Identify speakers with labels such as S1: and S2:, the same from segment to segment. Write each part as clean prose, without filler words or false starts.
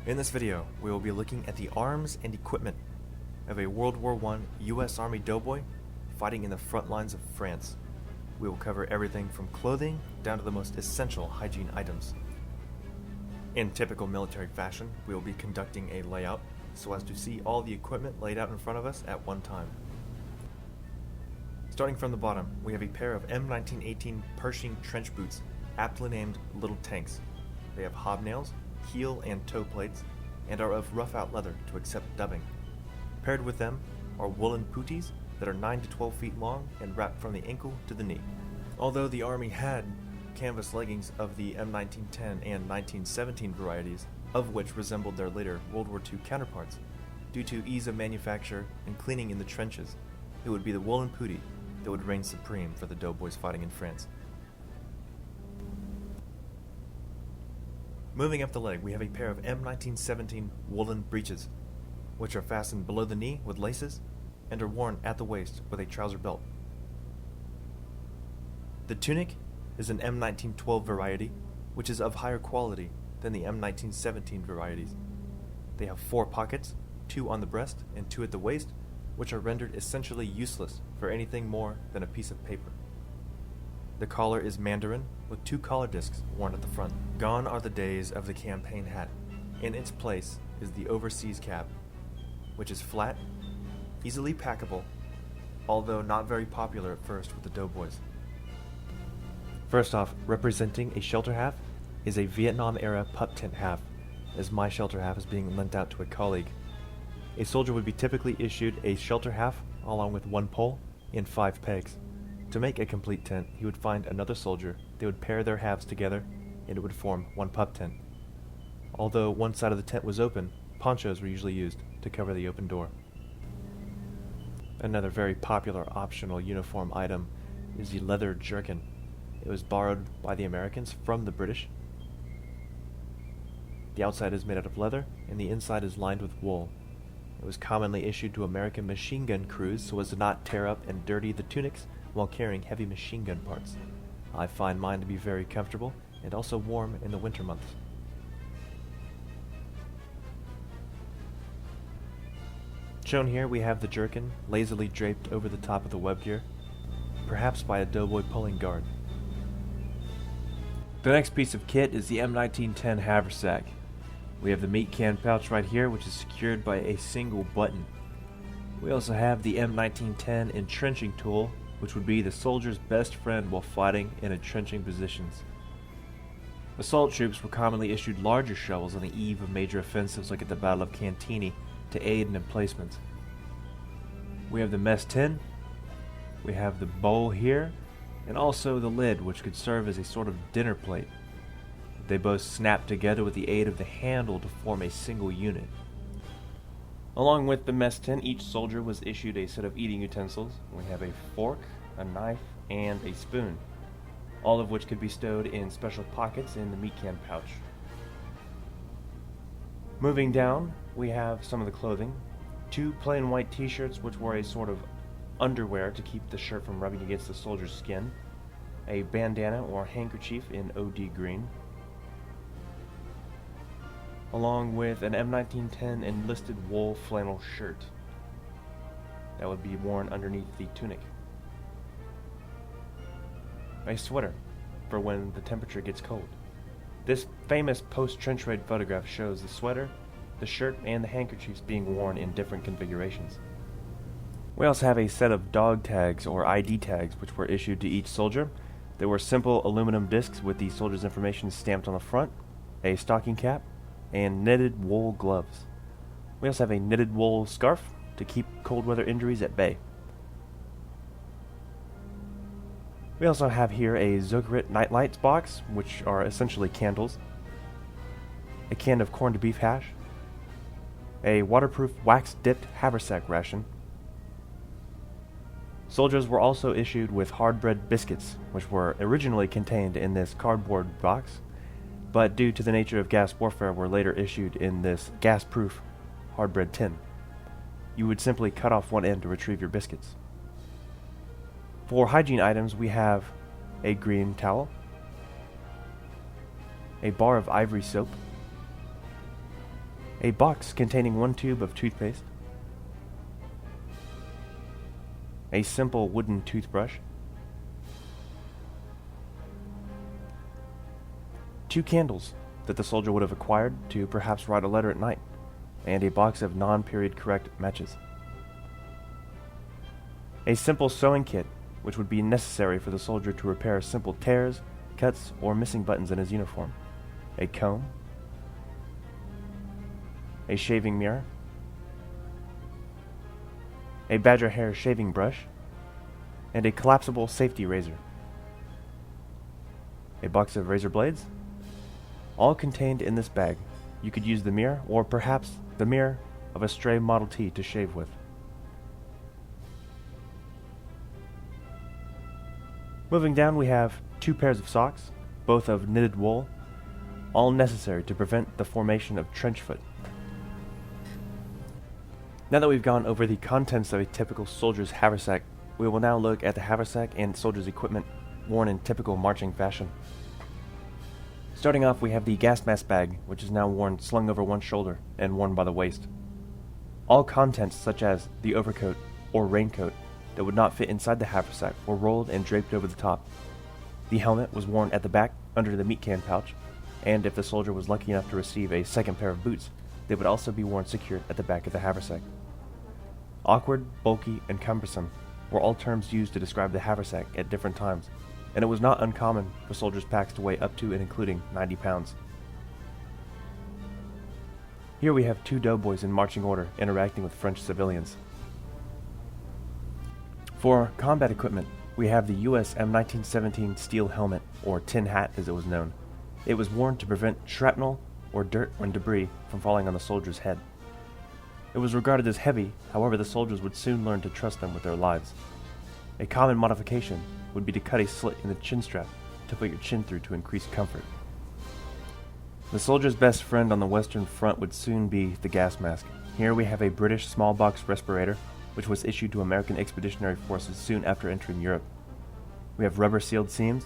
S1: In this video, we will be looking at the arms and equipment of a World War I U.S. Army doughboy fighting in the front lines of France. We will cover everything from clothing down to the most essential hygiene items. In typical military fashion, we will be conducting a layout so as to see all the equipment laid out in front of us at one time. Starting from the bottom, we have a pair of M1918 Pershing trench boots, aptly named Little Tanks. They have hobnails, heel and toe plates, and are of rough-out leather to accept dubbing. Paired with them are woolen puttees that are 9 to 12 feet long and wrapped from the ankle to the knee. Although the Army had canvas leggings of the M1910 and 1917 varieties, of which resembled their later World War II counterparts, due to ease of manufacture and cleaning in the trenches, it would be the woolen putty that would reign supreme for the doughboys fighting in France. Moving up the leg, we have a pair of M1917 woolen breeches, which are fastened below the knee with laces and are worn at the waist with a trouser belt. The tunic is an M1912 variety, which is of higher quality than the M1917 varieties. They have 4 pockets, 2 on the breast and 2 at the waist, which are rendered essentially useless for anything more than a piece of paper. The collar is mandarin, with 2 collar discs worn at the front. Gone are the days of the campaign hat. In its place is the overseas cap, which is flat, easily packable, although not very popular at first with the doughboys. First off, representing a shelter half is a Vietnam-era pup tent half, as my shelter half is being lent out to a colleague. A soldier would be typically issued a shelter half along with 1 pole and 5 pegs. To make a complete tent, he would find another soldier, they would pair their halves together, and it would form 1 pup tent. Although one side of the tent was open, ponchos were usually used to cover the open door. Another very popular optional uniform item is the leather jerkin. It was borrowed by the Americans from the British. The outside is made out of leather, and the inside is lined with wool. It was commonly issued to American machine gun crews so as to not tear up and dirty the tunics while carrying heavy machine gun parts. I find mine to be very comfortable and also warm in the winter months. Shown here we have the jerkin lazily draped over the top of the web gear, perhaps by a doughboy pulling guard. The next piece of kit is the M1910 Haversack. We have the meat can pouch right here, which is secured by a single button. We also have the M1910 entrenching tool, which would be the soldier's best friend while fighting in entrenching positions. Assault troops were commonly issued larger shovels on the eve of major offensives like at the Battle of Canteen to aid in emplacements. We have the mess tin, we have the bowl here, and also the lid, which could serve as a sort of dinner plate. They both snap together with the aid of the handle to form a single unit. Along with the mess tin, each soldier was issued a set of eating utensils. We have a fork, a knife, and a spoon, all of which could be stowed in special pockets in the meat can pouch. Moving down, we have some of the clothing. 2 plain white t-shirts, which were a sort of underwear to keep the shirt from rubbing against the soldier's skin. A bandana or handkerchief in OD green, along with an M1910 enlisted wool flannel shirt that would be worn underneath the tunic. A sweater for when the temperature gets cold. This famous post-trench raid photograph shows the sweater, the shirt, and the handkerchiefs being worn in different configurations. We also have a set of dog tags or ID tags which were issued to each soldier. They were simple aluminum discs with the soldier's information stamped on the front, a stocking cap, and knitted wool gloves. We also have a knitted wool scarf to keep cold weather injuries at bay. We also have here a Zuckerite nightlights box, which are essentially candles, a can of corned beef hash, a waterproof wax-dipped Haversack ration. Soldiers were also issued with hard-bread biscuits, which were originally contained in this cardboard box, but due to the nature of gas warfare were later issued in this gas-proof hard-bread tin. You would simply cut off one end to retrieve your biscuits. For hygiene items, we have a green towel, a bar of ivory soap, a box containing 1 tube of toothpaste, a simple wooden toothbrush, 2 candles that the soldier would have acquired to perhaps write a letter at night, and a box of non-period correct matches. A simple sewing kit, which would be necessary for the soldier to repair simple tears, cuts, or missing buttons in his uniform. A comb, a shaving mirror, a badger hair shaving brush, and a collapsible safety razor. A box of razor blades, all contained in this bag. You could use the mirror, or perhaps the mirror of a stray Model T to shave with. Moving down, we have 2 pairs of socks, both of knitted wool, all necessary to prevent the formation of trench foot. Now that we've gone over the contents of a typical soldier's haversack, we will now look at the haversack and soldier's equipment worn in typical marching fashion. Starting off, we have the gas mask bag, which is now worn slung over one shoulder and worn by the waist. All contents, such as the overcoat or raincoat that would not fit inside the haversack, were rolled and draped over the top. The helmet was worn at the back under the meat can pouch, and if the soldier was lucky enough to receive a second pair of boots, they would also be worn secured at the back of the haversack. Awkward, bulky, and cumbersome were all terms used to describe the haversack at different times, and it was not uncommon for soldiers' packs to weigh up to and including 90 pounds. Here we have 2 doughboys in marching order interacting with French civilians. For combat equipment, we have the US M1917 steel helmet, or tin hat as it was known. It was worn to prevent shrapnel or dirt and debris from falling on the soldier's head. It was regarded as heavy, however the soldiers would soon learn to trust them with their lives. A common modification would be to cut a slit in the chin strap to put your chin through to increase comfort. The soldier's best friend on the Western Front would soon be the gas mask. Here we have a British smallbox respirator, which was issued to American expeditionary forces soon after entering Europe. We have rubber sealed seams,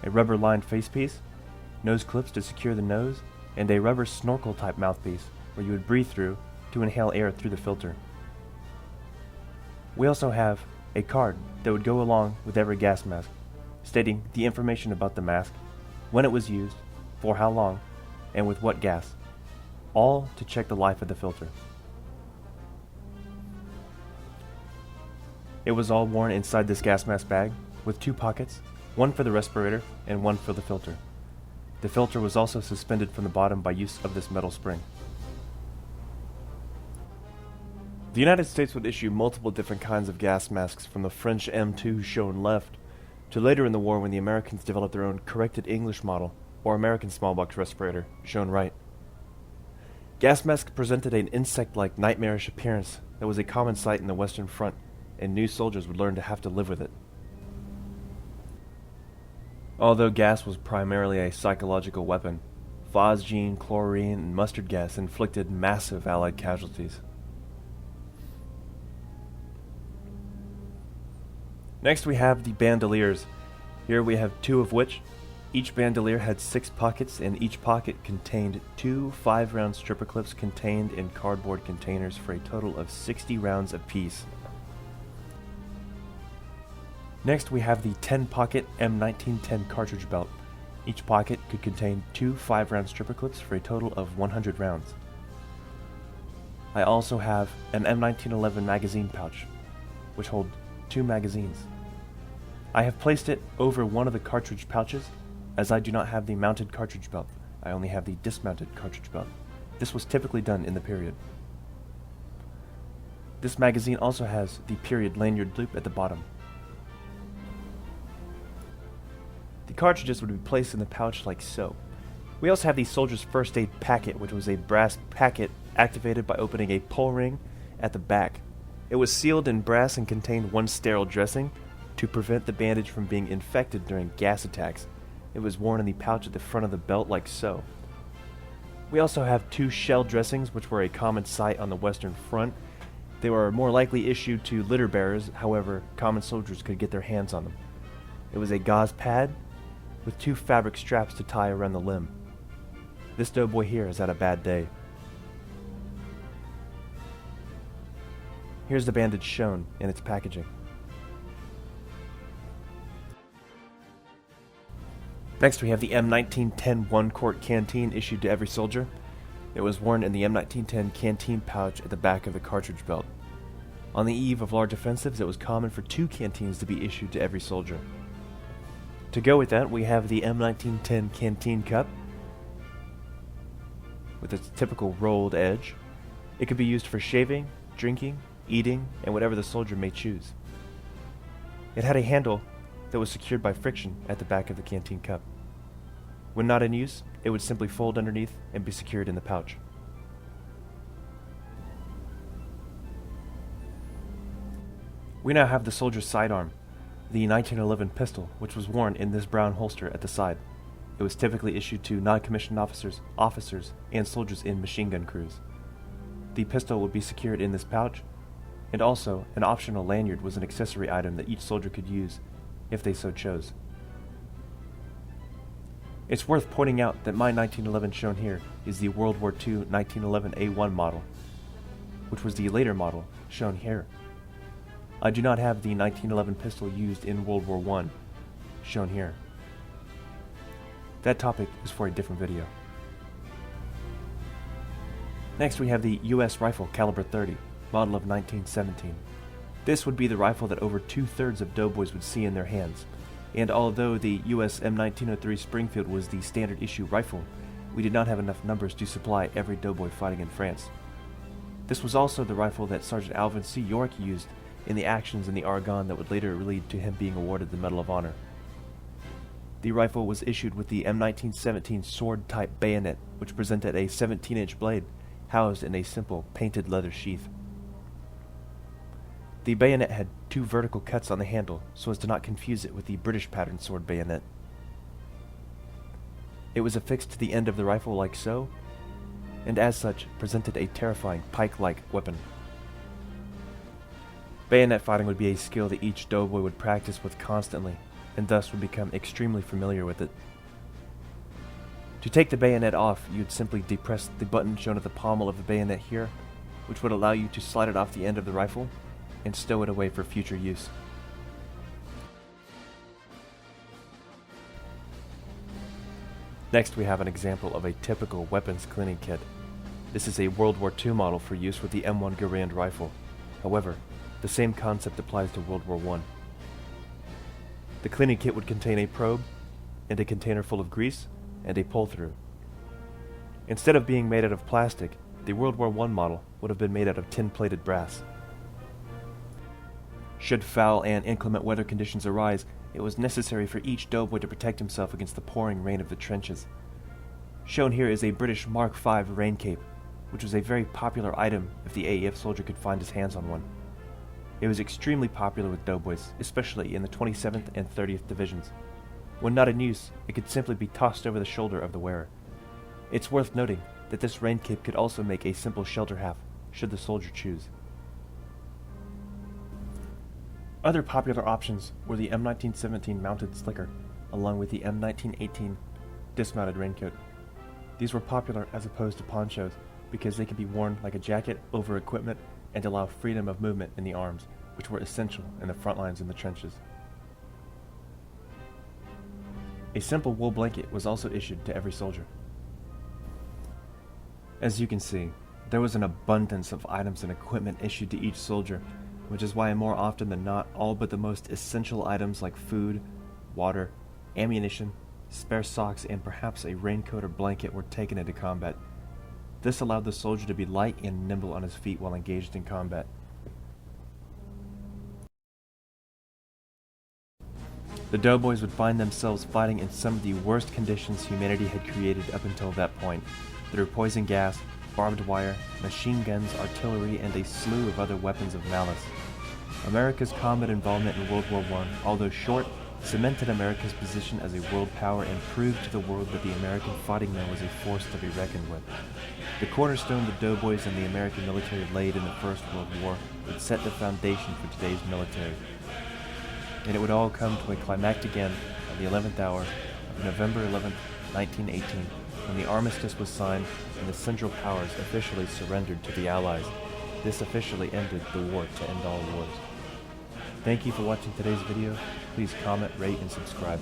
S1: a rubber lined facepiece, nose clips to secure the nose, and a rubber snorkel type mouthpiece where you would breathe through to inhale air through the filter. We also have a card that would go along with every gas mask, stating the information about the mask, when it was used, for how long, and with what gas, all to check the life of the filter. It was all worn inside this gas mask bag, with 2 pockets, one for the respirator and one for the filter. The filter was also suspended from the bottom by use of this metal spring. The United States would issue multiple different kinds of gas masks, from the French M2 shown left, to later in the war when the Americans developed their own corrected English model, or American smallbox respirator, shown right. Gas masks presented an insect-like nightmarish appearance that was a common sight in the Western Front, and new soldiers would learn to have to live with it. Although gas was primarily a psychological weapon, phosgene, chlorine, and mustard gas inflicted massive Allied casualties. Next we have the Bandoliers. Here we have 2 of which. Each bandolier had 6 pockets, and each pocket contained 2 5-round stripper clips contained in cardboard containers for a total of 60 rounds apiece. Next we have the 10-pocket M1910 Cartridge Belt. Each pocket could contain 2 5-round stripper clips for a total of 100 rounds. I also have an M1911 magazine pouch, which holds 2 magazines. I have placed it over one of the cartridge pouches, as I do not have the mounted cartridge belt. I only have the dismounted cartridge belt. This was typically done in the period. This magazine also has the period lanyard loop at the bottom. The cartridges would be placed in the pouch like so. We also have the soldier's first aid packet, which was a brass packet activated by opening a pull ring at the back. It was sealed in brass and contained 1 sterile dressing to prevent the bandage from being infected during gas attacks. It was worn in the pouch at the front of the belt like so. We also have 2 shell dressings, which were a common sight on the Western Front. They were more likely issued to litter bearers, however, common soldiers could get their hands on them. It was a gauze pad with 2 fabric straps to tie around the limb. This doughboy here has had a bad day. Here's the bandage shown in its packaging. Next we have the M1910 1-quart canteen issued to every soldier. It was worn in the M1910 canteen pouch at the back of the cartridge belt. On the eve of large offensives, it was common for 2 canteens to be issued to every soldier. To go with that, we have the M1910 canteen cup with its typical rolled edge. It could be used for shaving, drinking, eating, and whatever the soldier may choose. It had a handle that was secured by friction at the back of the canteen cup. When not in use, it would simply fold underneath and be secured in the pouch. We now have the soldier's sidearm, the 1911 pistol, which was worn in this brown holster at the side. It was typically issued to non-commissioned officers, and soldiers in machine gun crews. The pistol would be secured in this pouch, and also an optional lanyard was an accessory item that each soldier could use if they so chose. It's worth pointing out that my 1911 shown here is the World War II 1911 A1 model, which was the later model shown here. I do not have the 1911 pistol used in World War I, shown here. That topic is for a different video. Next we have the US rifle caliber 30, model of 1917. This would be the rifle that over 2/3 of doughboys would see in their hands, and although the US M1903 Springfield was the standard issue rifle, we did not have enough numbers to supply every doughboy fighting in France. This was also the rifle that Sergeant Alvin C. York used in the actions in the Argonne that would later lead to him being awarded the Medal of Honor. The rifle was issued with the M1917 sword-type bayonet, which presented a 17-inch blade housed in a simple painted leather sheath. The bayonet had 2 vertical cuts on the handle so as to not confuse it with the British pattern sword bayonet. It was affixed to the end of the rifle like so, and as such presented a terrifying pike-like weapon. Bayonet fighting would be a skill that each doughboy would practice with constantly, and thus would become extremely familiar with it. To take the bayonet off, you'd simply depress the button shown at the pommel of the bayonet here, which would allow you to slide it off the end of the rifle and stow it away for future use. Next we have an example of a typical weapons cleaning kit. This is a World War II model for use with the M1 Garand rifle. However, the same concept applies to World War I. The cleaning kit would contain a probe and a container full of grease and a pull-through. Instead of being made out of plastic, the World War I model would have been made out of tin-plated brass. Should foul and inclement weather conditions arise, it was necessary for each doughboy to protect himself against the pouring rain of the trenches. Shown here is a British Mark V rain cape, which was a very popular item if the AEF soldier could find his hands on one. It was extremely popular with doughboys, especially in the 27th and 30th Divisions. When not in use, it could simply be tossed over the shoulder of the wearer. It's worth noting that this rain cape could also make a simple shelter half, should the soldier choose. Other popular options were the M1917 mounted slicker, along with the M1918 dismounted raincoat. These were popular as opposed to ponchos because they could be worn like a jacket over equipment and allow freedom of movement in the arms, which were essential in the front lines in the trenches. A simple wool blanket was also issued to every soldier. As you can see, there was an abundance of items and equipment issued to each soldier, which is why more often than not, all but the most essential items like food, water, ammunition, spare socks, and perhaps a raincoat or blanket were taken into combat. This allowed the soldier to be light and nimble on his feet while engaged in combat. The doughboys would find themselves fighting in some of the worst conditions humanity had created up until that point, through poison gas, barbed wire, machine guns, artillery, and a slew of other weapons of malice. America's combat involvement in World War I, although short, cemented America's position as a world power and proved to the world that the American fighting man was a force to be reckoned with. The cornerstone the doughboys and the American military laid in the First World War would set the foundation for today's military. And it would all come to a climactic end at the 11th hour of November 11th, 1918, when the armistice was signed and the Central Powers officially surrendered to the Allies. This officially ended the war to end all wars. Thank you for watching today's video. Please comment, rate, and subscribe.